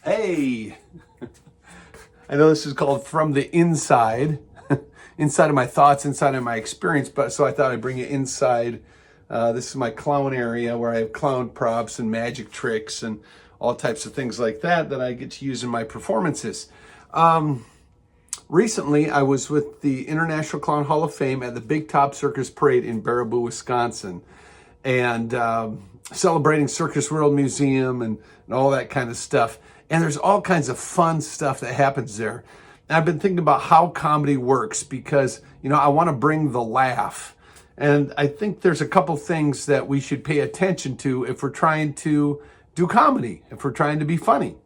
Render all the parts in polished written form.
Hey, I know this is called From the Inside, inside of my thoughts, inside of my experience, but so I thought I'd bring it inside. This is my clown area where I have clown props and magic tricks and all types of things like that that I get to use in my performances. Recently, I was with the International Clown Hall of Fame at the Big Top Circus Parade in Baraboo, Wisconsin, and celebrating Circus World Museum and all that kind of stuff. And there's all kinds of fun stuff that happens there. And I've been thinking about how comedy works because, I want to bring the laugh. And I think there's a couple things that we should pay attention to if we're trying to do comedy, if we're trying to be funny.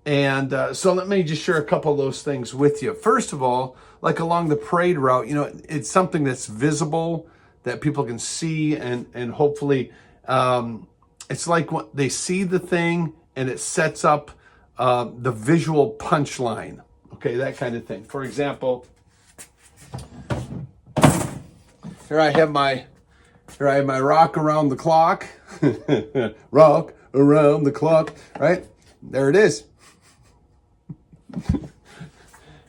And so let me just share a couple of those things with you. First of all, like along the parade route, it's something that's visible that people can see and hopefully it's like when they see the thing and it sets up the visual punchline, okay, that kind of thing. For example, here I have my rock around the clock, rock around the clock, right? There it is.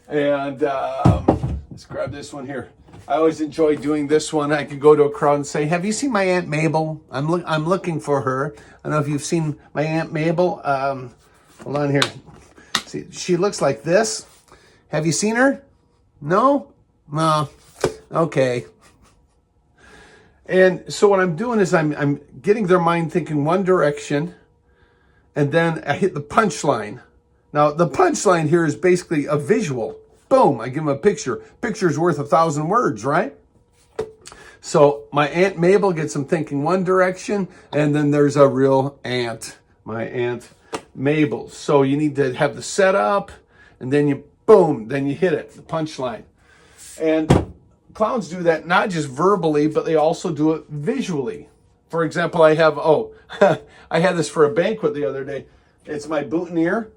And let's grab this one here. I always enjoy doing this one. I can go to a crowd and say, "Have you seen my Aunt Mabel? I'm looking for her. I don't know if you've seen my Aunt Mabel. Hold on here. See, she looks like this. Have you seen her? No? No. Okay." And so what I'm doing is I'm getting their mind thinking one direction, and then I hit the punchline. Now, the punchline here is basically a visual. Boom, I give them a picture. Picture's worth 1,000 words, right? So my Aunt Mabel gets them thinking one direction, and then there's a real aunt, my Aunt Mabel. So you need to have the setup, and then you, boom, then you hit it, the punchline. And clowns do that not just verbally, but they also do it visually. For example, I have, I had this for a banquet the other day. It's my boutonniere.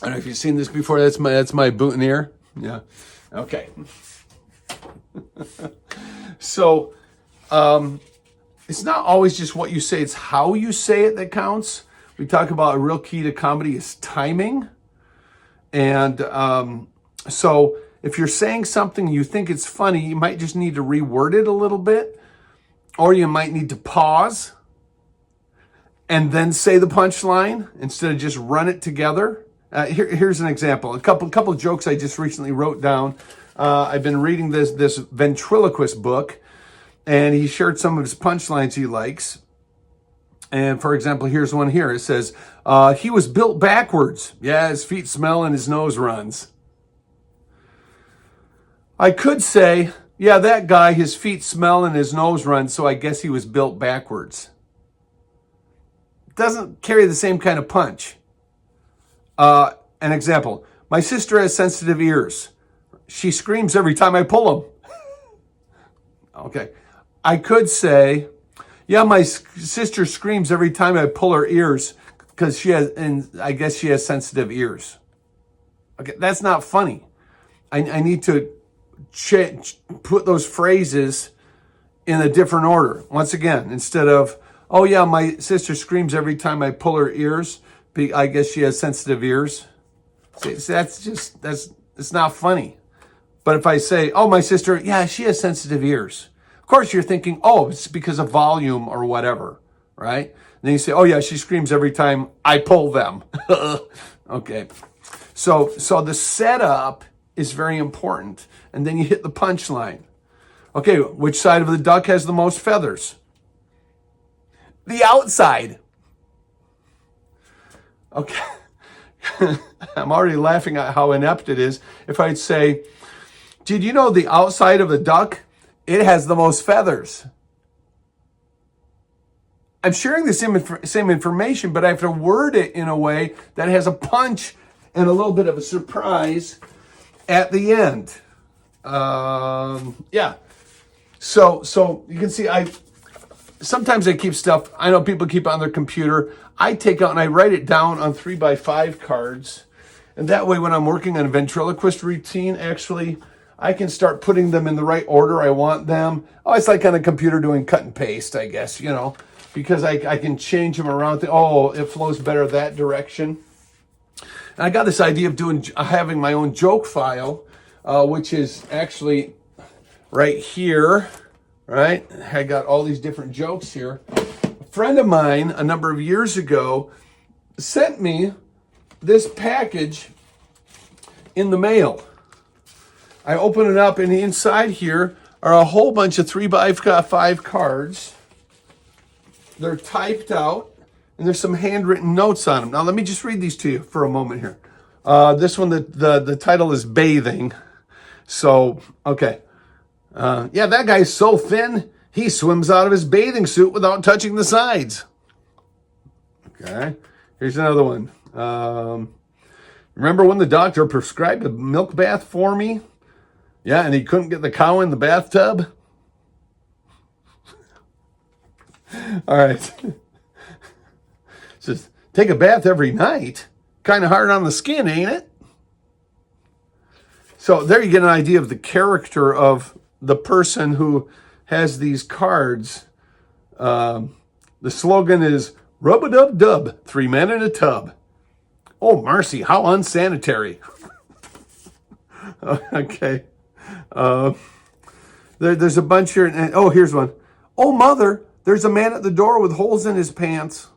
I don't know if you've seen this before. That's my boutonniere. Yeah. Okay. So, it's not always just what you say, it's how you say it that counts. We talk about a real key to comedy is timing. And so if you're saying something you think it's funny, you might just need to reword it a little bit, or you might need to pause and then say the punchline instead of just run it together. Here's an example. A couple jokes I just recently wrote down. I've been reading this ventriloquist book, and he shared some of his punchlines he likes. And for example, here's one here. It says, he was built backwards. Yeah, his feet smell and his nose runs. I could say, yeah, that guy, his feet smell and his nose runs, so I guess he was built backwards. It doesn't carry the same kind of punch. An example, my sister has sensitive ears. She screams every time I pull them. Okay. I could say, yeah, my sister screams every time I pull her ears because I guess she has sensitive ears. Okay, that's not funny. I need to put those phrases in a different order. Once again, instead of, oh yeah, my sister screams every time I pull her ears, I guess she has sensitive ears. See, it's not funny. But if I say, oh, my sister, yeah, she has sensitive ears. Of course, you're thinking, oh, it's because of volume or whatever, right? And then you say, oh, yeah, she screams every time I pull them. Okay. So the setup is very important. And then you hit the punchline. Okay, which side of the duck has the most feathers? The outside. Okay. I'm already laughing at how inept it is. If I'd say, did you know the outside of a duck It has the most feathers. I'm sharing the same information, but I have to word it in a way that has a punch and a little bit of a surprise at the end. Yeah. So you can see sometimes I keep stuff. I know people keep it on their computer. I take out and I write it down on 3x5 cards. And that way when I'm working on a ventriloquist routine, actually, I can start putting them in the right order I want them. Oh, it's like on a computer doing cut and paste, I guess, because I can change them around. It flows better that direction. And I got this idea of having my own joke file, which is actually right here, right? I got all these different jokes here. A friend of mine a number of years ago sent me this package in the mail. I open it up, and inside here are a whole bunch of 3x5 cards. They're typed out, and there's some handwritten notes on them. Now, let me just read these to you for a moment here. This one, the title is Bathing. So, okay. Yeah, that guy's so thin, he swims out of his bathing suit without touching the sides. Okay. Here's another one. Remember when the doctor prescribed a milk bath for me? Yeah, and he couldn't get the cow in the bathtub? All right. Says, take a bath every night. Kind of hard on the skin, ain't it? So there you get an idea of the character of the person who has these cards. The slogan is, rub-a-dub-dub, 3 men in a tub. Oh, mercy, how unsanitary. Okay. There's a bunch here. Here's one. Oh, mother, there's a man at the door with holes in his pants.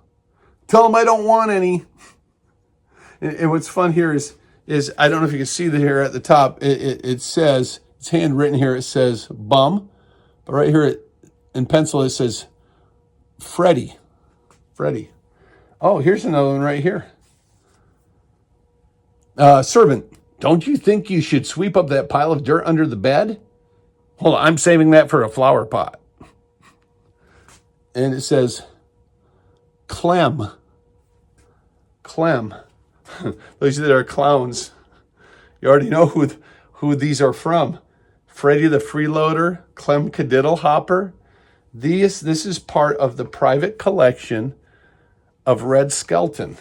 Tell him I don't want any. And what's fun here is I don't know if you can see that here at the top. It says, it's handwritten here. It says bum. But right here in pencil, it says Freddie. Freddie. Oh, here's another one right here. Servant, don't you think you should sweep up that pile of dirt under the bed? Hold on, I'm saving that for a flower pot. And it says, Clem. Clem. Those that are clowns. You already know who these are from. Freddie the Freeloader, Clem Cadiddle Hopper. This is part of the private collection of Red Skelton.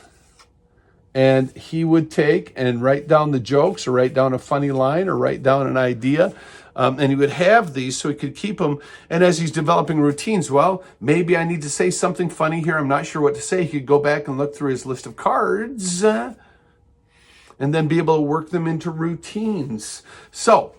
And he would take and write down the jokes or write down a funny line or write down an idea. And he would have these so he could keep them. And as he's developing routines, well, maybe I need to say something funny here. I'm not sure what to say. He could go back and look through his list of cards and then be able to work them into routines. So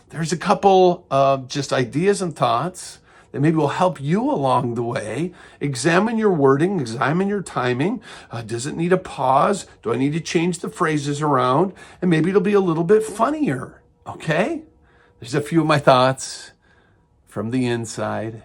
there's a couple of just ideas and thoughts that maybe will help you along the way. Examine your wording, examine your timing. Does it need a pause? Do I need to change the phrases around? And maybe it'll be a little bit funnier, okay? There's a few of my thoughts from the inside.